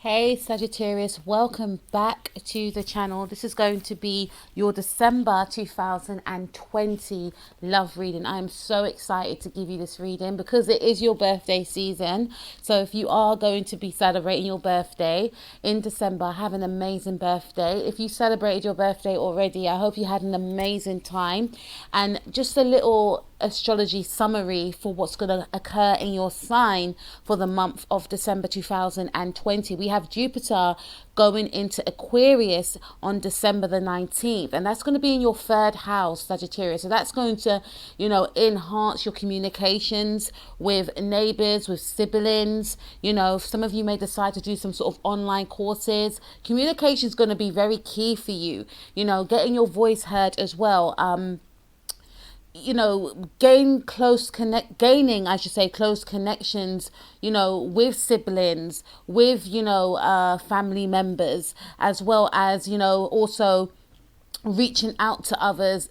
Hey Sagittarius, welcome back to the channel. This is going to be your December 2020 love reading. I am so excited to give you this reading because it is your birthday season. So if you are going to be celebrating your birthday in December, have an amazing birthday. If you celebrated your birthday already, I hope you had an amazing time. And just a little astrology summary for what's going to occur in your sign for the month of December 2020. We have Jupiter going into Aquarius on December the 19th, and that's going to be in your third house, Sagittarius. So that's going to, enhance your communications with neighbors, with siblings. Some of you may decide to do some sort of online courses. Communication is going to be very key for you, getting your voice heard as well. Gaining, I should say, close connections, with siblings, with, family members, as well as, also reaching out to others.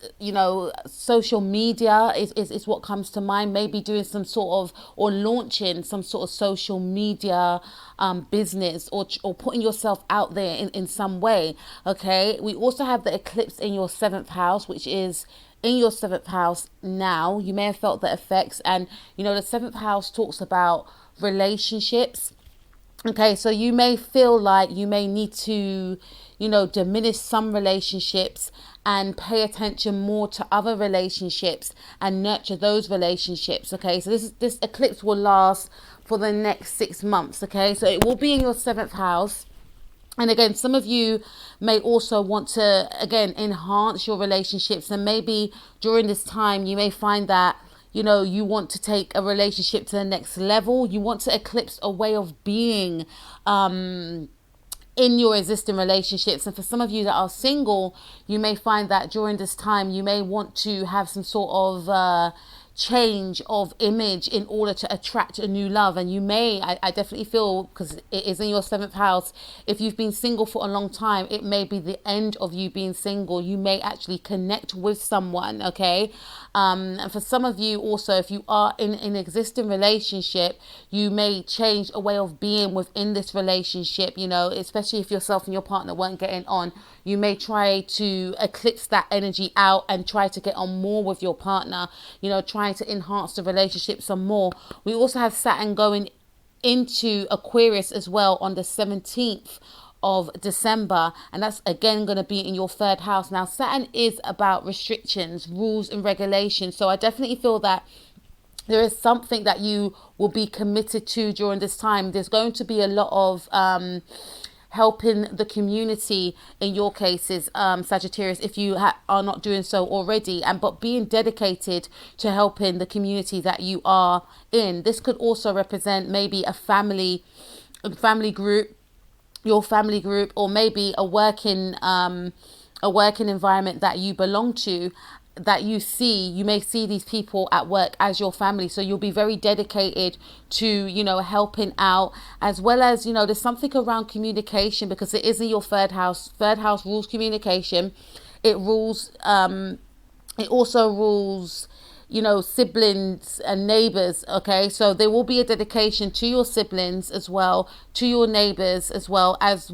Social media is what comes to mind. Maybe doing some sort of, or launching some sort of social media business, or putting yourself out there in some way. Okay, we also have the eclipse in your seventh house, which is in your seventh house now. You may have felt the effects, and the seventh house talks about relationships. Okay, so you may feel like you may need to, diminish some relationships and pay attention more to other relationships and nurture those relationships. Okay, so this eclipse will last for the next 6 months. Okay, so it will be in your seventh house. And again, some of you may also want to, again, enhance your relationships. And maybe during this time, you may find that, you want to take a relationship to the next level. You want to eclipse a way of being in your existing relationships. And for some of you that are single, you may find that during this time, you may want to have some sort of change of image in order to attract a new love. And you may, I definitely feel, because it is in your seventh house, if you've been single for a long time, it may be the end of you being single. You may actually connect with someone. Okay, and for some of you also, if you are in an existing relationship, you may change a way of being within this relationship. Especially if yourself and your partner weren't getting on, you may try to eclipse that energy out and try to get on more with your partner, trying to enhance the relationship some more. We also have Saturn going into Aquarius as well on the 17th of December, and that's again going to be in your third house. Now, Saturn is about restrictions, rules and regulations. So I definitely feel that there is something that you will be committed to during this time. There's going to be a lot of helping the community in your cases, Sagittarius, if you are not doing so already, but being dedicated to helping the community that you are in. This could also represent maybe a family group, your family group, or maybe a working environment that you belong to, that you may see these people at work as your family. So you'll be very dedicated to, helping out, as well as, there's something around communication, because it is in your third house. Third house rules communication. It also rules, siblings and neighbors. Okay, so there will be a dedication to your siblings as well, to your neighbors as well as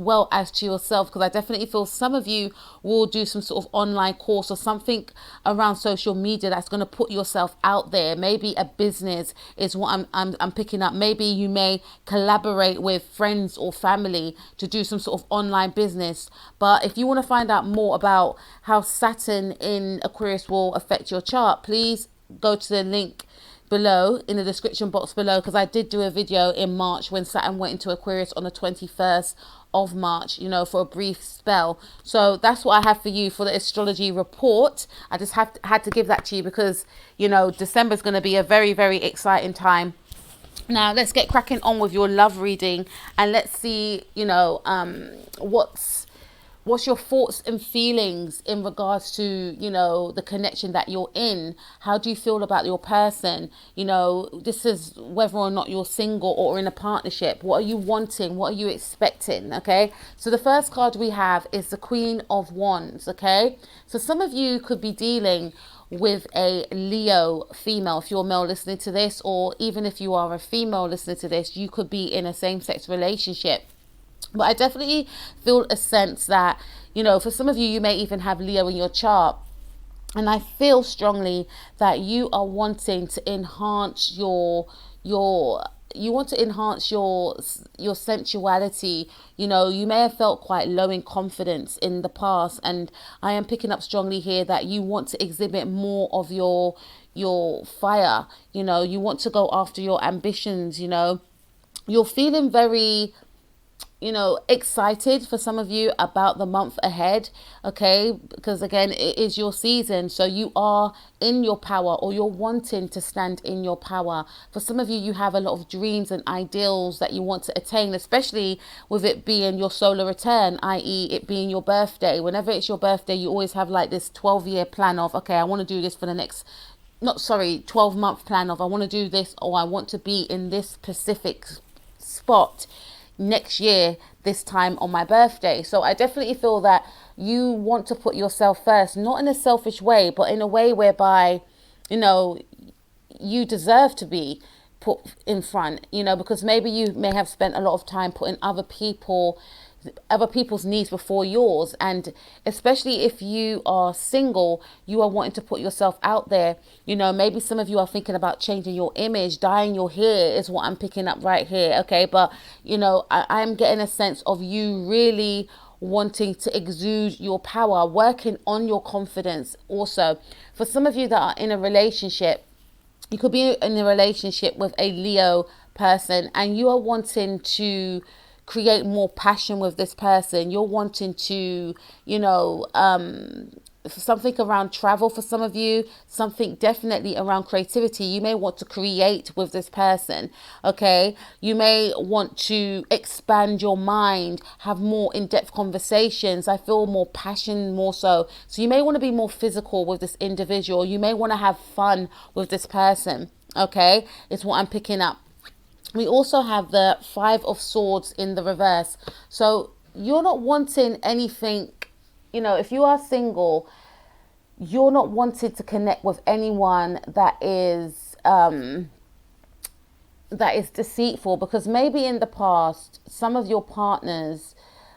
to yourself, because I definitely feel some of you will do some sort of online course or something around social media that's going to put yourself out there. Maybe a business is what I'm picking up. Maybe you may collaborate with friends or family to do some sort of online business. But if you want to find out more about how Saturn in Aquarius will affect your chart, please go to the link below in the description box below, because I did do a video in March when Saturn went into Aquarius on the 21st of March, for a brief spell. So that's what I have for you for the astrology report. I just had to give that to you because, December is going to be a very, very exciting time. Now let's get cracking on with your love reading, and let's see, what's your thoughts and feelings in regards to, the connection that you're in? How do you feel about your person? This is whether or not you're single or in a partnership. What are you wanting? What are you expecting? Okay, so the first card we have is the Queen of Wands. Okay, so some of you could be dealing with a Leo female. If you're a male listening to this, or even if you are a female listening to this, you could be in a same-sex relationship. But I definitely feel a sense that, for some of you, you may even have Leo in your chart. And I feel strongly that you are wanting to enhance your you want to enhance your sensuality. You may have felt quite low in confidence in the past, and I am picking up strongly here that you want to exhibit more of your fire. You want to go after your ambitions. You're feeling very, excited for some of you about the month ahead, okay? Because again, it is your season. So you are in your power, or you're wanting to stand in your power. For some of you, you have a lot of dreams and ideals that you want to attain, especially with it being your solar return, i.e. it being your birthday. Whenever it's your birthday, you always have like this 12-year plan of, okay, I want to do this for the next, 12-month plan of, I want to do this, or I want to be in this specific spot next year this time on my birthday. So I definitely feel that you want to put yourself first, not in a selfish way, but in a way whereby you deserve to be put in front, because maybe you may have spent a lot of time putting other people's needs before yours. And especially if you are single, you are wanting to put yourself out there. Maybe some of you are thinking about changing your image, dyeing your hair is what I'm picking up right here, okay? But I'm getting a sense of you really wanting to exude your power, working on your confidence. Also, for some of you that are in a relationship, you could be in a relationship with a Leo person, and you are wanting to create more passion with this person. You're wanting to, something around travel for some of you, something definitely around creativity. You may want to create with this person, okay? You may want to expand your mind, have more in-depth conversations. I feel more passion, more so. So you may want to be more physical with this individual. You may want to have fun with this person, okay? It's what I'm picking up. We also have the 5 of Swords in the reverse. So you're not wanting anything, if you are single, you're not wanting to connect with anyone that is deceitful, because maybe in the past, some of your partners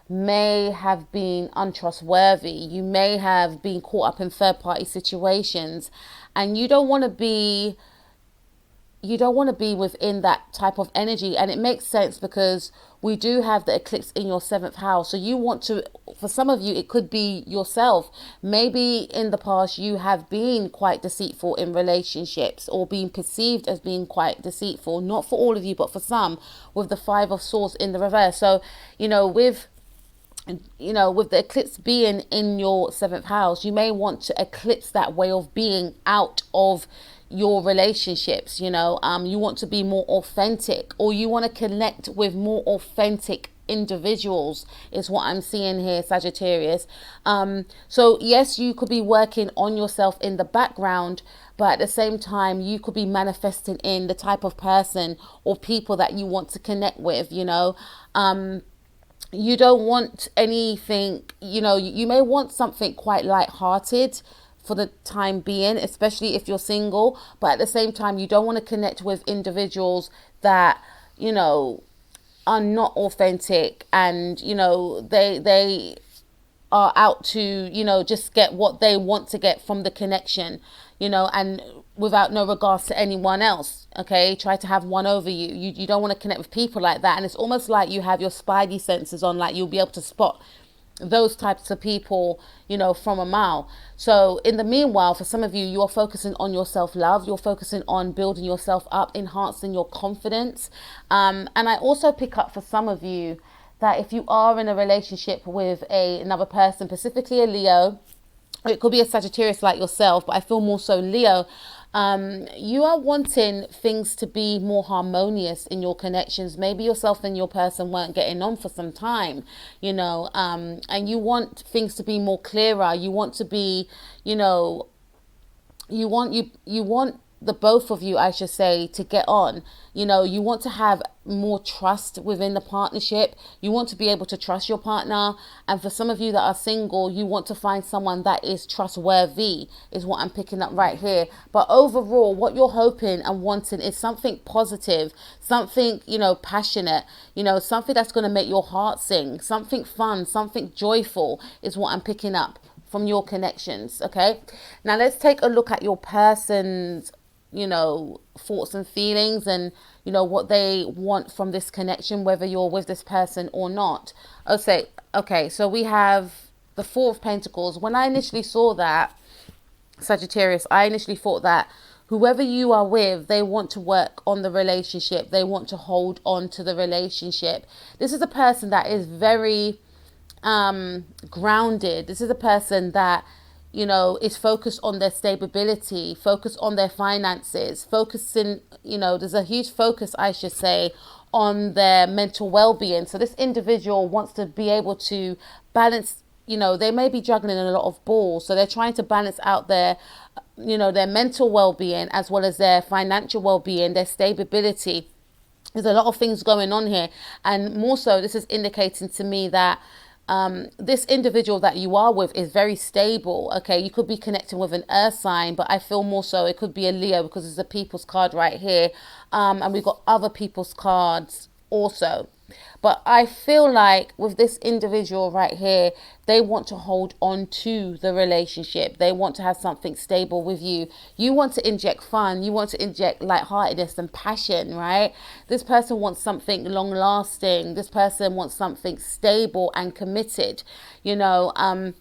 may have been untrustworthy. You may have been caught up in third-party situations, and you don't want to be within that type of energy. And it makes sense because we do have the eclipse in your 7th house. So you want to, for some of you, it could be yourself. Maybe in the past you have been quite deceitful in relationships, or being perceived as being quite deceitful. Not for all of you, but for some, with the 5 of Swords in the reverse. So, with the eclipse being in your 7th house, you may want to eclipse that way of being out of your relationships. You want to be more authentic, or you want to connect with more authentic individuals, is what I'm seeing here, Sagittarius. So yes, you could be working on yourself in the background, but at the same time, you could be manifesting in the type of person or people that you want to connect with. You don't want anything, you may want something quite light-hearted for the time being, especially if you're single. But at the same time, you don't want to connect with individuals that, are not authentic, and, they are out to, just get what they want to get from the connection, and without no regards to anyone else, okay? Try to have one over you. You don't want to connect with people like that. And it's almost like you have your spidey senses on, like you'll be able to spot those types of people, from a mile. So in the meanwhile, for some of you, you're focusing on your self-love. You're focusing on building yourself up, enhancing your confidence. And I also pick up for some of you that if you are in a relationship with another person, specifically a Leo, it could be a Sagittarius like yourself, but I feel more so Leo. You are wanting things to be more harmonious in your connections. Maybe yourself and your person weren't getting on for some time, and you want things to be more clearer. You want to be, you want the both of you, I should say, to get on. You know, you want to have more trust within the partnership. You want to be able to trust your partner. And for some of you that are single, you want to find someone that is trustworthy, is what I'm picking up right here. But overall, what you're hoping and wanting is something positive, something, you know, passionate, you know, something that's going to make your heart sing, something fun, something joyful is what I'm picking up from your connections. Okay, now let's take a look at your person's, you know, thoughts and feelings, and you know what they want from this connection, whether you're with this person or not. Okay, so we have the Four of Pentacles. When I initially saw that, Sagittarius, I initially thought that whoever you are with, they want to work on the relationship, they want to hold on to the relationship. This is a person that is very grounded. This is a person that, you know, is focused on their stability, focused on their finances, focusing, you know, there's a huge focus, I should say, on their mental well-being. So this individual wants to be able to balance, you know, they may be juggling a lot of balls. So they're trying to balance out their, you know, their mental well-being as well as their financial well-being, their stability. There's a lot of things going on here. And more so, this is indicating to me that this individual that you are with is very stable. Okay, you could be connecting with an earth sign, but I feel more so it could be a Leo, because there's a people's card right here, and we've got other people's cards also. But I feel like with this individual right here, they want to hold on to the relationship. They want to have something stable with you. You want to inject fun. You want to inject lightheartedness and passion, right? This person wants something long lasting. This person wants something stable and committed, you know. And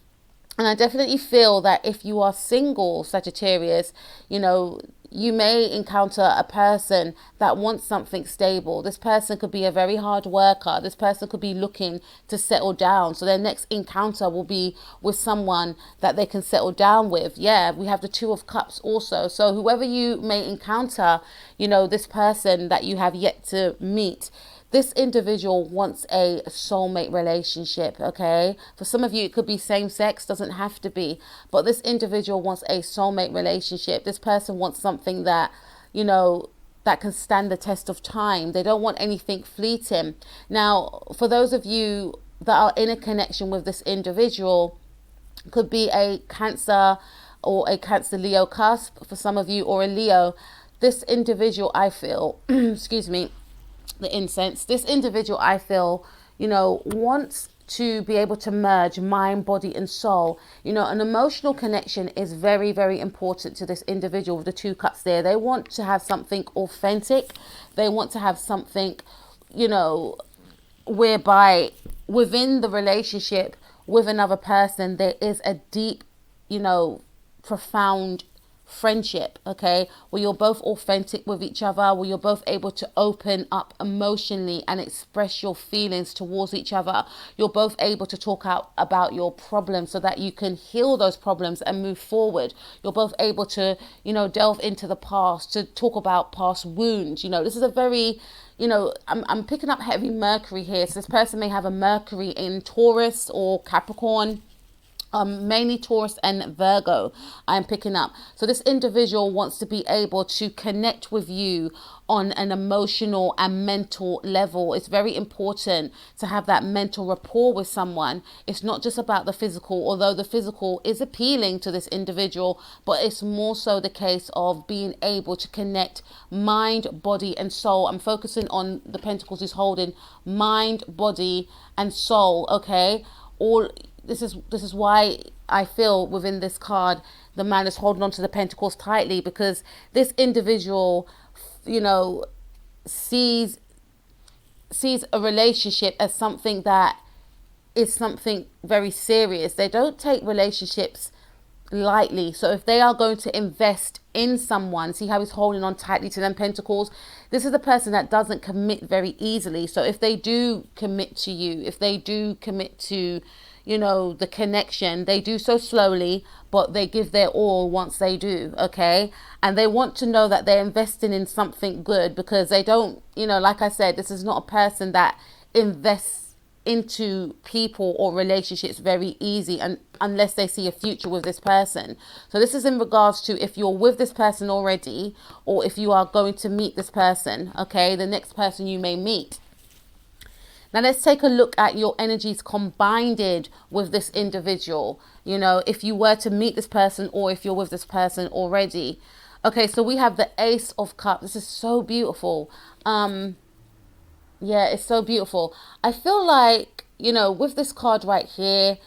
I definitely feel that if you are single, Sagittarius, you know, you may encounter a person that wants something stable. This person could be a very hard worker. This person could be looking to settle down. So their next encounter will be with someone that they can settle down with. Yeah, we have the Two of Cups also. So whoever you may encounter, you know, this person that you have yet to meet, this individual wants a soulmate relationship, okay? For some of you, it could be same sex, doesn't have to be. But this individual wants a soulmate relationship. This person wants something that, you know, that can stand the test of time. They don't want anything fleeting. Now, for those of you that are in a connection with this individual, could be a Cancer or a Cancer Leo cusp for some of you, or a Leo. This individual, I feel, excuse me, the incense, this individual, I feel, you know, wants to be able to merge mind, body and soul. You know, an emotional connection is very, very important to this individual with the Two Cups there. They want to have something authentic. They want to have something, you know, whereby within the relationship with another person, there is a deep, you know, profound friendship, okay, where you're both authentic with each other, where you're both able to open up emotionally and express your feelings towards each other. You're both able to talk out about your problems so that you can heal those problems and move forward. You're both able to, you know, delve into the past, to talk about past wounds. You know, this is a very, you know, I'm picking up heavy Mercury here. So this person may have a Mercury in Taurus or Capricorn. Mainly Taurus and Virgo, I'm picking up. So this individual wants to be able to connect with you on an emotional and mental level. It's very important to have that mental rapport with someone. It's not just about the physical, although the physical is appealing to this individual, but it's more so the case of being able to connect mind, body and soul. I'm focusing on the Pentacles who's holding mind, body and soul, okay? This is why I feel within this card, the man is holding on to the Pentacles tightly, because this individual, you know, sees a relationship as something that is something very serious. They don't take relationships lightly. So if they are going to invest in someone, see how he's holding on tightly to them Pentacles. This is the person that doesn't commit very easily. So if they do commit to you, if they do commit to, you know, the connection, they do so slowly, but they give their all once they do, okay? And they want to know that they're investing in something good, because they don't, you know, like I said, this is not a person that invests into people or relationships very easy, and unless they see a future with this person. So this is in regards to if you're with this person already, or if you are going to meet this person, okay, the next person you may meet. Now let's take a look at your energies combined with this individual, you know, if you were to meet this person or if you're with this person already. Okay, so we have the Ace of Cups. This is so beautiful. Yeah, it's so beautiful. I feel like, you know, with this card right here,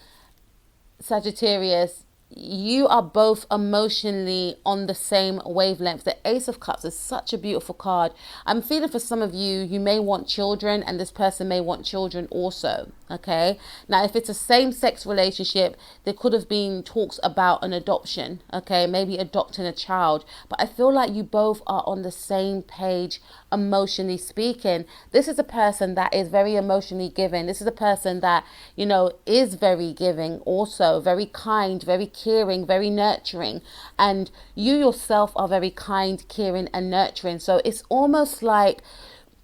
Sagittarius, you are both emotionally on the same wavelength. The Ace of Cups is such a beautiful card. I'm feeling for some of you, you may want children and this person may want children also. Okay. Now, if it's a same-sex relationship, there could have been talks about an adoption. Okay. Maybe adopting a child. But I feel like you both are on the same page, emotionally speaking. This is a person that is very emotionally giving. This is a person that, you know, is very giving also, very kind, very caring, very nurturing. And you yourself are very kind, caring and nurturing. So it's almost like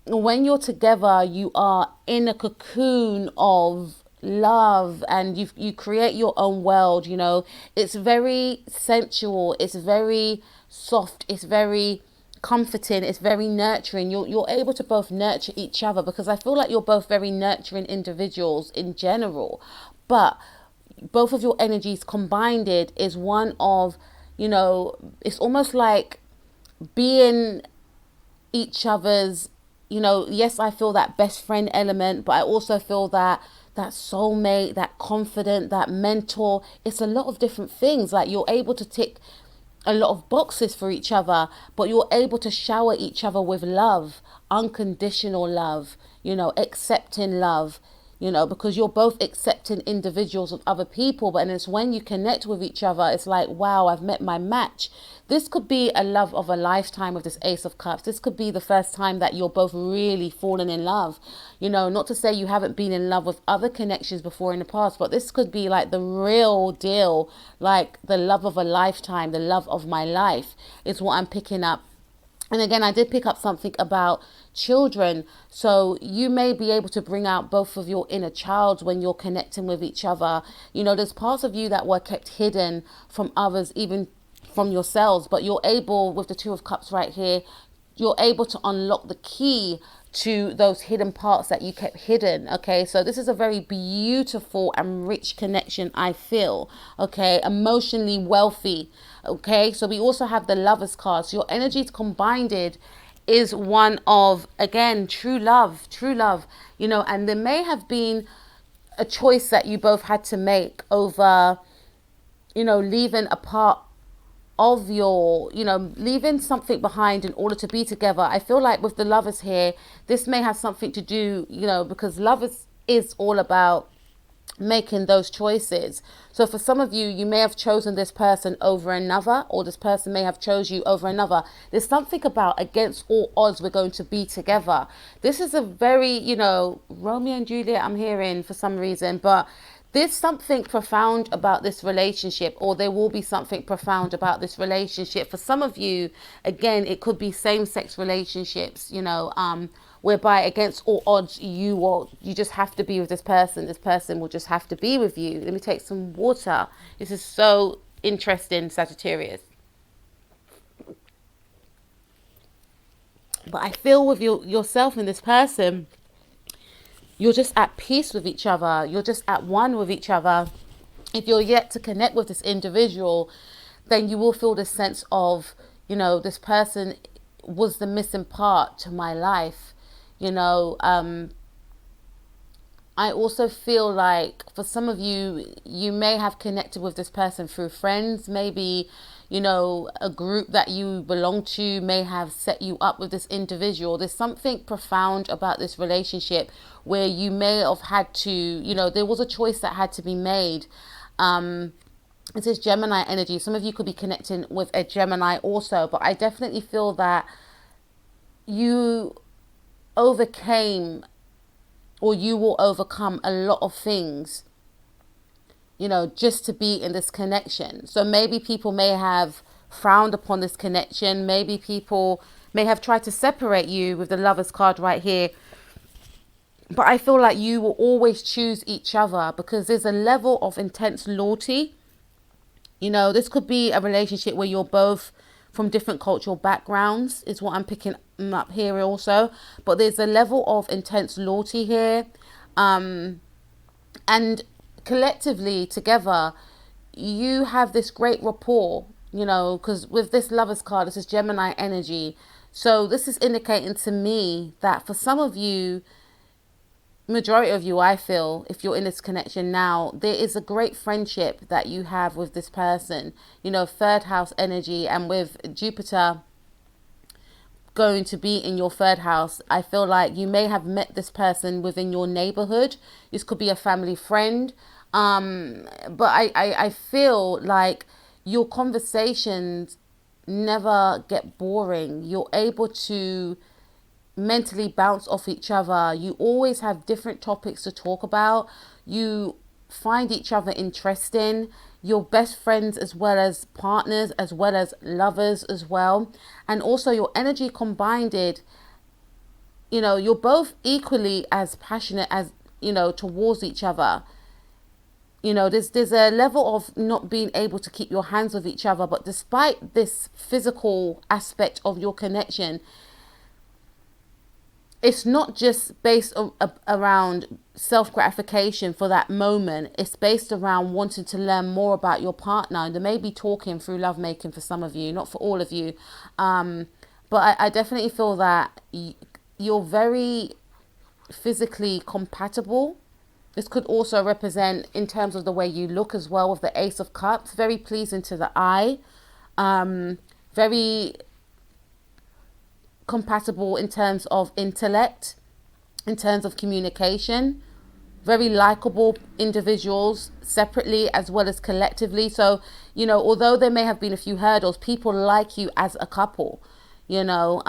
when you're together, you are in a cocoon of love and you create your own world. You know, it's very sensual, it's very soft, it's very comforting, it's very nurturing. You're able to both nurture each other, because I feel like you're both very nurturing individuals in general. But both of your energies combined is one of, you know, it's almost like being each other's, you know, yes, I feel that best friend element, but I also feel that soulmate, that confidant, that mentor. It's a lot of different things. Like, you're able to tick a lot of boxes for each other, but you're able to shower each other with love, unconditional love, you know, accepting love, you know, because you're both accepting individuals of other people. But it's when you connect with each other, it's like, wow, I've met my match. This could be a love of a lifetime with this Ace of Cups. This could be the first time that you're both really falling in love. You know, not to say you haven't been in love with other connections before in the past, but this could be like the real deal, like the love of a lifetime, the love of my life is what I'm picking up. And again, I did pick up something about children. So you may be able to bring out both of your inner childs when you're connecting with each other. You know, there's parts of you that were kept hidden from others, even from yourselves, but you're able, with the Two of Cups right here, you're able to unlock the key to those hidden parts that you kept hidden. Okay, so this is a very beautiful and rich connection, I feel. Okay, emotionally wealthy. Okay, so we also have the Lovers card. So your energies combined is one of, again, true love, you know. And there may have been a choice that you both had to make over, you know, leaving a part of your, you know, leaving something behind in order to be together. I feel like with the Lovers here, this may have something to do, you know, because Lovers is all about making those choices. So for some of you, you may have chosen this person over another, or this person may have chose you over another. There's something about against all odds, we're going to be together. This is a very, you know, Romeo and Juliet I'm hearing for some reason, but there's something profound about this relationship, or there will be something profound about this relationship. For some of you, again, it could be same-sex relationships, you know, whereby against all odds, you just have to be with this person. This person will just have to be with you. Let me take some water. This is so interesting, Sagittarius. But I feel with yourself and this person, you're just at peace with each other. You're just at one with each other. If you're yet to connect with this individual, then you will feel this sense of, you know, this person was the missing part to my life. You know, I also feel like for some of you, you may have connected with this person through friends. Maybe, you know, a group that you belong to may have set you up with this individual. There's something profound about this relationship where you may have had to, you know, there was a choice that had to be made. This is Gemini energy. Some of you could be connecting with a Gemini also, but I definitely feel that you overcame, or you will overcome a lot of things, you know, just to be in this connection. So maybe people may have frowned upon this connection. Maybe people may have tried to separate you with the Lovers card right here. But I feel like you will always choose each other because there's a level of intense loyalty. You know, this could be a relationship where you're both from different cultural backgrounds, is what I'm picking up here also. But there's a level of intense loyalty here. And collectively, together, you have this great rapport, you know, because with this Lovers card, this is Gemini energy. So this is indicating to me that for some of you, majority of you, I feel, if you're in this connection now, there is a great friendship that you have with this person, you know, third house energy, and with Jupiter going to be in your third house, I feel like you may have met this person within your neighborhood. This could be a family friend, but I feel like your conversations never get boring. You're able to mentally bounce off each other. You always have different topics to talk about. You find each other interesting. You're best friends as well as partners, as well as lovers as well. And also your energy combined, you know, you're both equally as passionate as, you know, towards each other. You know, there's a level of not being able to keep your hands with each other, but despite this physical aspect of your connection, it's not just based around self-gratification for that moment. It's based around wanting to learn more about your partner. And they may be talking through lovemaking for some of you, not for all of you. But I definitely feel that you're very physically compatible. This could also represent in terms of the way you look as well, with the Ace of Cups. Very pleasing to the eye. Very compatible in terms of intellect, in terms of communication. Very likable individuals separately as well as collectively. So, you know, although there may have been a few hurdles, people like you as a couple. You know,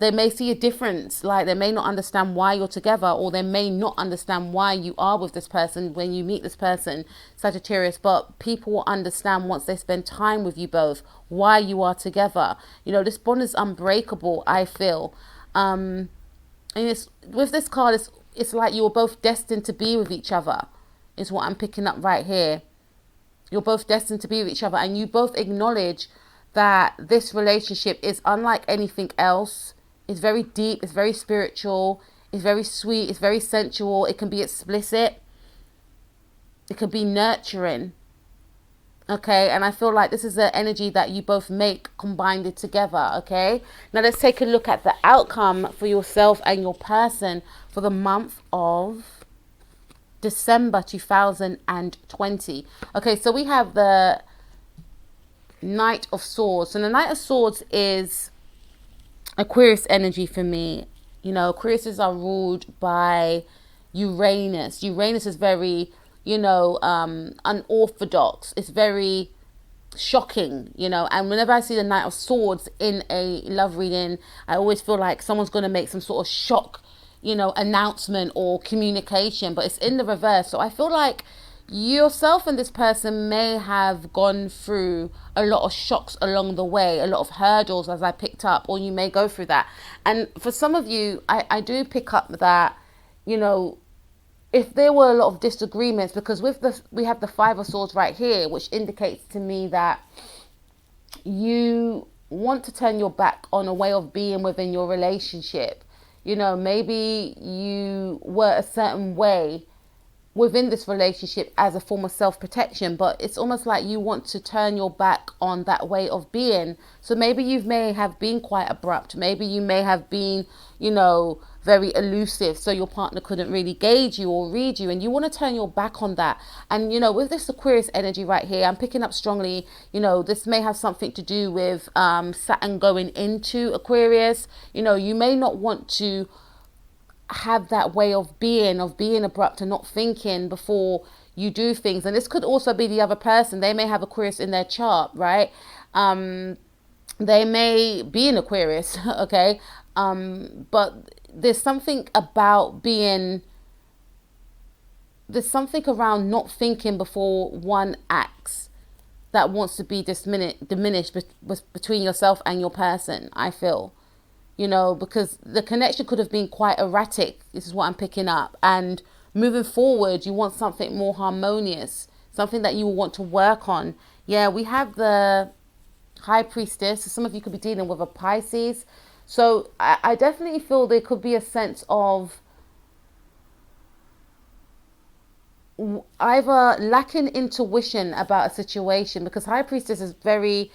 they may see a difference, like they may not understand why you're together, or they may not understand why you are with this person when you meet this person, Sagittarius, but people will understand once they spend time with you both why you are together. You know, this bond is unbreakable, I feel. And it's with this card, it's like you were both destined to be with each other, is what I'm picking up right here. You're both destined to be with each other, and you both acknowledge that this relationship is unlike anything else. It's very deep, it's very spiritual, it's very sweet, it's very sensual. It can be explicit, it can be nurturing. Okay, and I feel like this is the energy that you both make combined it together. Okay, now let's take a look at the outcome for yourself and your person for the month of December 2020. Okay, so we have the Knight of Swords. And the Knight of Swords is Aquarius energy for me. You know, Aquariuses are ruled by Uranus. Uranus is very, you know, unorthodox. It's very shocking, you know. And whenever I see the Knight of Swords in a love reading, I always feel like someone's going to make some sort of shock, you know, announcement or communication. But it's in the reverse. So I feel like yourself and this person may have gone through a lot of shocks along the way, a lot of hurdles, as I picked up, or you may go through that. And for some of you, I do pick up that, you know, if there were a lot of disagreements, because with this, we have the Five of Swords right here, which indicates to me that you want to turn your back on a way of being within your relationship. You know, maybe you were a certain way within this relationship as a form of self-protection, but it's almost like you want to turn your back on that way of being. So maybe you may have been quite abrupt, maybe you may have been, you know, very elusive, so your partner couldn't really gauge you or read you, and you want to turn your back on that. And you know, with this Aquarius energy right here, I'm picking up strongly, you know, this may have something to do with Saturn going into Aquarius. You know, you may not want to have that way of being abrupt and not thinking before you do things. And this could also be the other person. They may have Aquarius in their chart, right? They may be in Aquarius, okay? But there's something about there's something around not thinking before one acts that wants to be diminished between yourself and your person, I feel. because the connection could have been quite erratic. This is what I'm picking up. And moving forward, you want something more harmonious, something that you will want to work on. Yeah, we have the High Priestess. So some of you could be dealing with a Pisces. So I definitely feel there could be a sense of either lacking intuition about a situation, because High Priestess is very,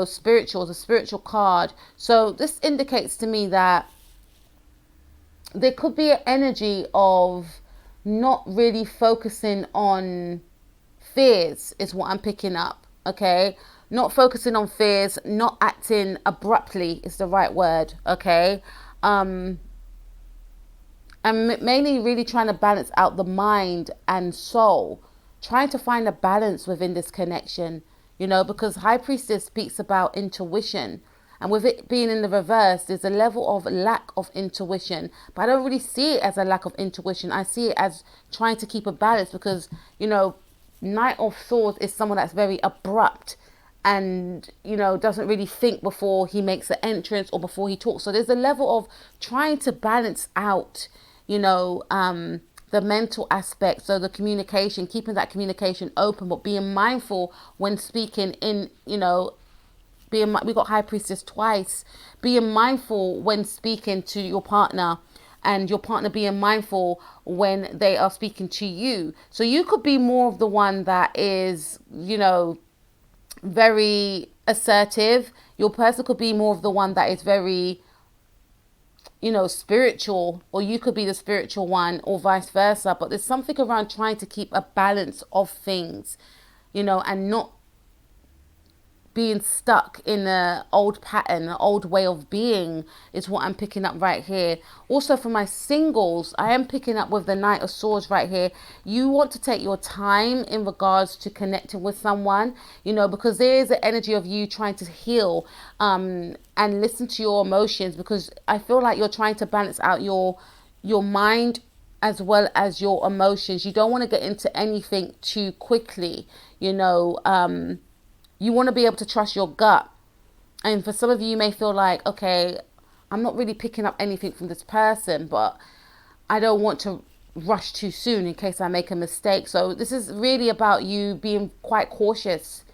spiritual. It's a spiritual card. So this indicates to me that there could be an energy of not really focusing on fears, is what I'm picking up. Okay, not focusing on fears, not acting abruptly is the right word. Okay, and mainly really trying to balance out the mind and soul, trying to find a balance within this connection, because High Priestess speaks about intuition. And with it being in the reverse, there's a level of lack of intuition. But I don't really see it as a lack of intuition. I see it as trying to keep a balance because, Knight of Swords is someone that's very abrupt and, doesn't really think before he makes an entrance or before he talks. So there's a level of trying to balance out, the mental aspect. So the communication, keeping that communication open, but being mindful when speaking in, we got High Priestess twice. Being mindful when speaking to your partner, and your partner being mindful when they are speaking to you. So you could be more of the one that is, very assertive. Your person could be more of the one that is very, spiritual, or you could be the spiritual one, or vice versa. But there's something around trying to keep a balance of things, and not being stuck in an old pattern, an old way of being is what I'm picking up right here. Also for my singles, I am picking up with the Knight of Swords right here. You want to take your time in regards to connecting with someone, because there is an energy of you trying to heal and listen to your emotions, because I feel like you're trying to balance out your mind as well as your emotions. You don't want to get into anything too quickly, you want to be able to trust your gut. And for some of you, you may feel like, okay, I'm not really picking up anything from this person, but I don't want to rush too soon in case I make a mistake. So this is really about you being quite cautious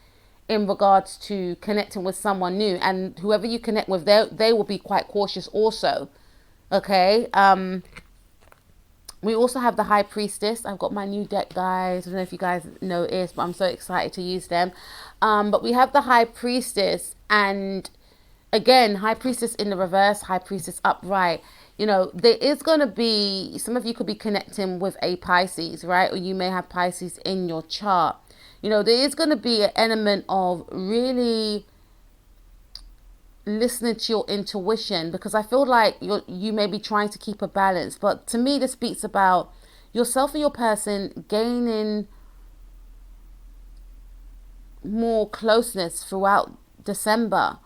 in regards to connecting with someone new. And whoever you connect with, they will be quite cautious also. Okay. We also have the High Priestess. I've got my new deck, guys. I don't know if you guys noticed, but I'm so excited to use them. But we have the High Priestess, and again, High Priestess in the reverse, High Priestess upright. There is going to be, some of you could be connecting with a Pisces, right? Or you may have Pisces in your chart. There is going to be an element of really listening to your intuition, because I feel like you may be trying to keep a balance. But to me, this speaks about yourself and your person gaining more closeness throughout December,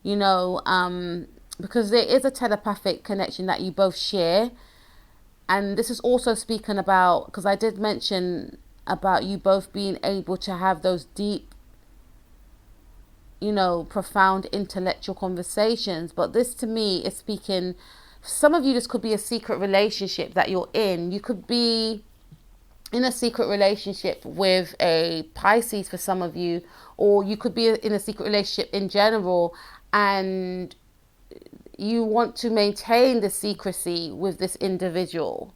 because there is a telepathic connection that you both share. And this is also speaking about, because I did mention about you both being able to have those deep, profound intellectual conversations. But this to me is speaking, some of you, this could be a secret relationship that you're in. You could be in a secret relationship with a Pisces for some of you, or you could be in a secret relationship in general, and you want to maintain the secrecy with this individual.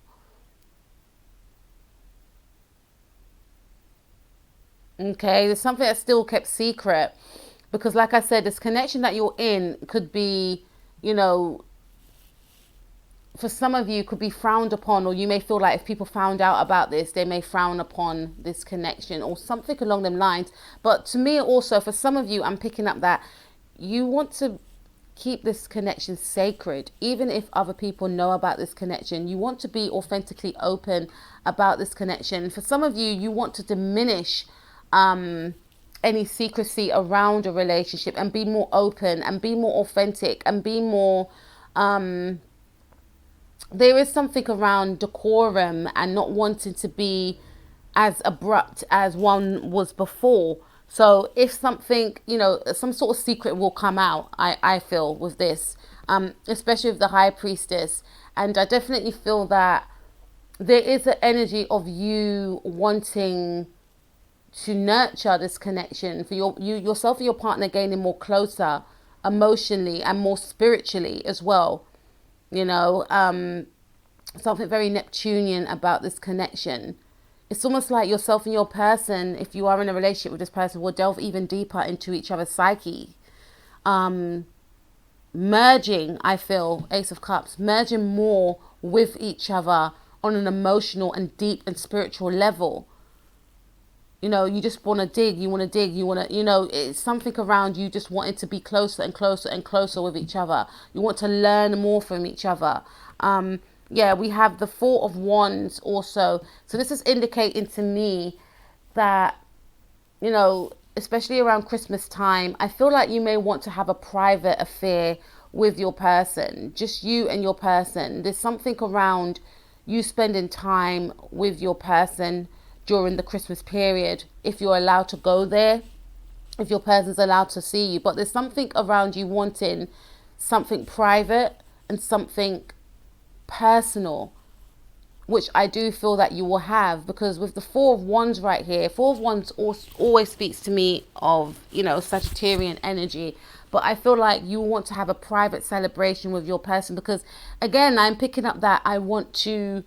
Okay, there's something that's still kept secret, because like I said, this connection that you're in could be, for some of you could be frowned upon, or you may feel like if people found out about this, they may frown upon this connection or something along them lines. But to me also, for some of you, I'm picking up that you want to keep this connection sacred. Even if other people know about this connection, you want to be authentically open about this connection. For some of you, you want to diminish any secrecy around a relationship and be more open and be more authentic and be more there is something around decorum and not wanting to be as abrupt as one was before. So if something, some sort of secret will come out, I feel with this. especially with the High Priestess. And I definitely feel that there is an energy of you wanting to nurture this connection for yourself and your partner, gaining more closer emotionally and more spiritually as well. You know, something very Neptunian about this connection. It's almost like yourself and your person, if you are in a relationship with this person, will delve even deeper into each other's psyche. Merging, I feel, Ace of Cups, merging more with each other on an emotional and deep and spiritual level. You know, you just want to dig, you want to, you know, it's something around you just wanting to be closer and closer and closer with each other. You want to learn more from each other. Yeah, we have the Four of Wands also. So this is indicating to me that, you know, especially around Christmas time, I feel like you may want to have a private affair with your person, just you and your person. There's something around you spending time with your person during the Christmas period, if you're allowed to go there, if your person's allowed to see you. But there's something around you wanting something private and something personal, which I do feel that you will have, because with the Four of Wands right here, Four of Wands always speaks to me of, you know, Sagittarian energy. But I feel like you want to have a private celebration with your person, because again, I'm picking up that I want to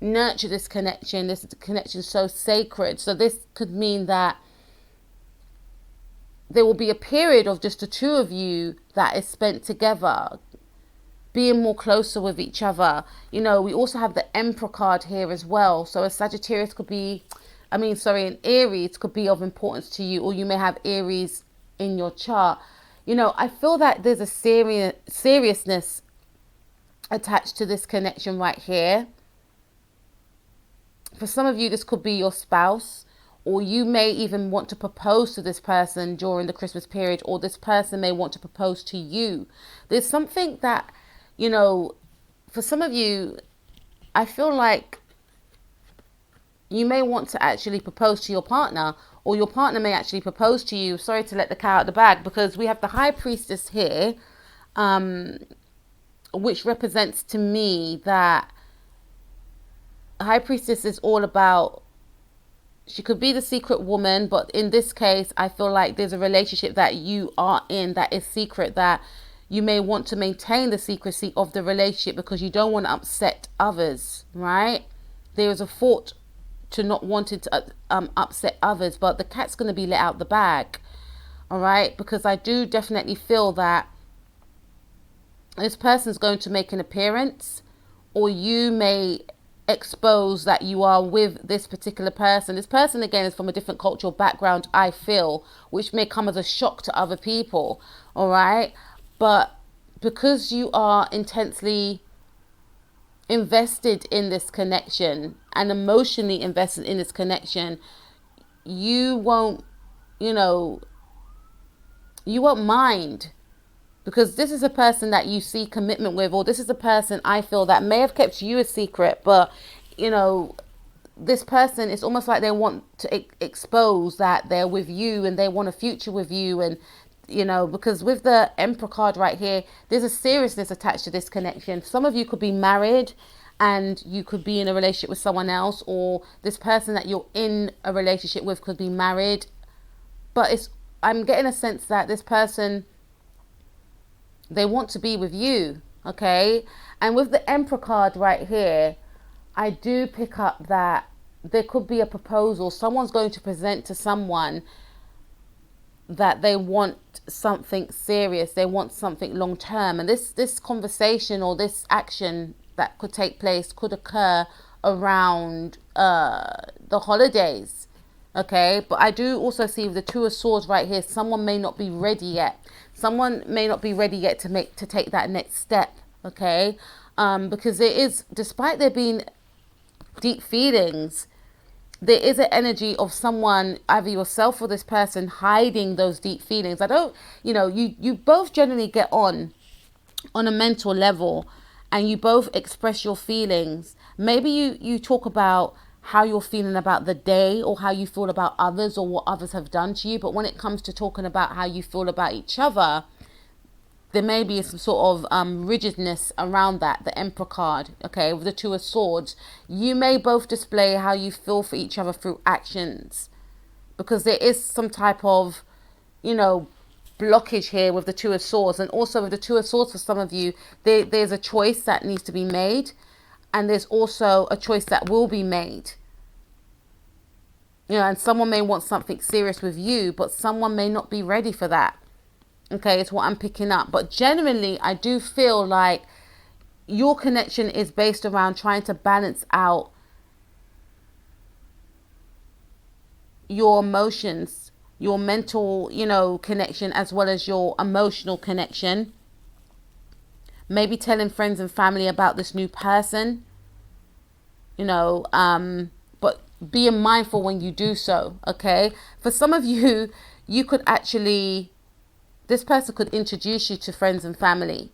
nurture this connection. This connection is so sacred. So this could mean that there will be a period of just the two of you that is spent together, being more closer with each other. You know, we also have the Emperor card here as well. So a Sagittarius could be, an Aries could be of importance to you, or you may have Aries in your chart. You know, I feel that there's a seriousness attached to this connection right here. For some of you, this could be your spouse, or you may even want to propose to this person during the Christmas period, or this person may want to propose to you. There's something that, you know, for some of you, I feel like you may want to actually propose to your partner, or your partner may actually propose to you. Sorry to let the cat out of the bag, because we have the High Priestess here, which represents to me that High Priestess is all about, she could be the secret woman, but in this case, I feel like there's a relationship that you are in that is secret, that you may want to maintain the secrecy of the relationship because you don't want to upset others, right? There is a thought to not wanting to upset others, but the cat's going to be let out the bag, all right? Because I do definitely feel that this person's going to make an appearance, or you may expose that you are with this particular person. This person, again, is from a different cultural background, I feel, which may come as a shock to other people, all right? But because you are intensely invested in this connection and emotionally invested in this connection, you won't, you know, you won't mind, because this is a person that you see commitment with, or this is a person I feel that may have kept you a secret, but, you know, this person, it's almost like they want to expose that they're with you and they want a future with you. And, you know, because with the Emperor card right here, there's a seriousness attached to this connection. Some of you could be married and you could be in a relationship with someone else, or this person that you're in a relationship with could be married. But I'm getting a sense that this person, they want to be with you, okay? And with the Emperor card right here, I do pick up that there could be a proposal. Someone's going to present to someone that they want something serious. They want something long term. And this conversation or this action that could take place could occur around the holidays, okay? But I do also see with the Two of Swords right here, someone may not be ready yet. Someone may not be ready yet to take that next step, okay? Because there is, despite there being deep feelings, there is an energy of someone, either yourself or this person, hiding those deep feelings. I don't, you know, you both generally get on a mental level, and you both express your feelings. Maybe you talk about how you're feeling about the day, or how you feel about others, or what others have done to you. But when it comes to talking about how you feel about each other, there may be some sort of rigidness around that. The Emperor card, okay, with the Two of Swords, you may both display how you feel for each other through actions, because there is some type of, you know, blockage here with the Two of Swords. And also with the Two of Swords, for some of you, there's a choice that needs to be made, and there's also a choice that will be made. You know, and someone may want something serious with you, but someone may not be ready for that. Okay, it's what I'm picking up. But generally, I do feel like your connection is based around trying to balance out your emotions, your mental, you know, connection, as well as your emotional connection. Maybe telling friends and family about this new person, you know, but being mindful when you do so, okay? For some of you, you could actually, this person could introduce you to friends and family.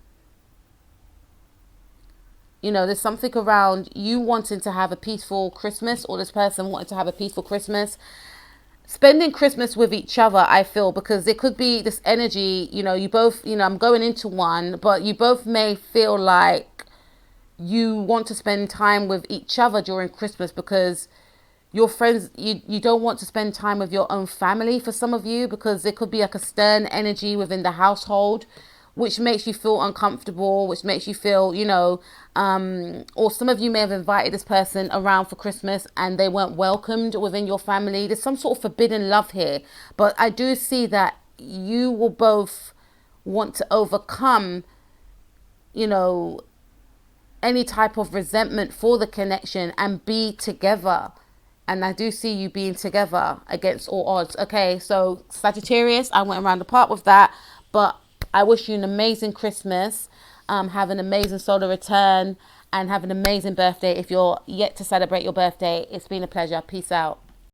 You know, there's something around you wanting to have a peaceful Christmas, or this person wanting to have a peaceful Christmas. Spending Christmas with each other, I feel, because there could be this energy, you know, you both, you know, I'm going into one, but you both may feel like you want to spend time with each other during Christmas, because your friends, you don't want to spend time with your own family, for some of you, because there could be like a stern energy within the household, which makes you feel uncomfortable, which makes you feel, you know, or some of you may have invited this person around for Christmas and they weren't welcomed within your family. There's some sort of forbidden love here, but I do see that you will both want to overcome, you know, any type of resentment for the connection and be together. And I do see you being together against all odds. Okay, so Sagittarius, I went around the park with that, but I wish you an amazing Christmas. Have an amazing solar return, and have an amazing birthday. If you're yet to celebrate your birthday, it's been a pleasure. Peace out.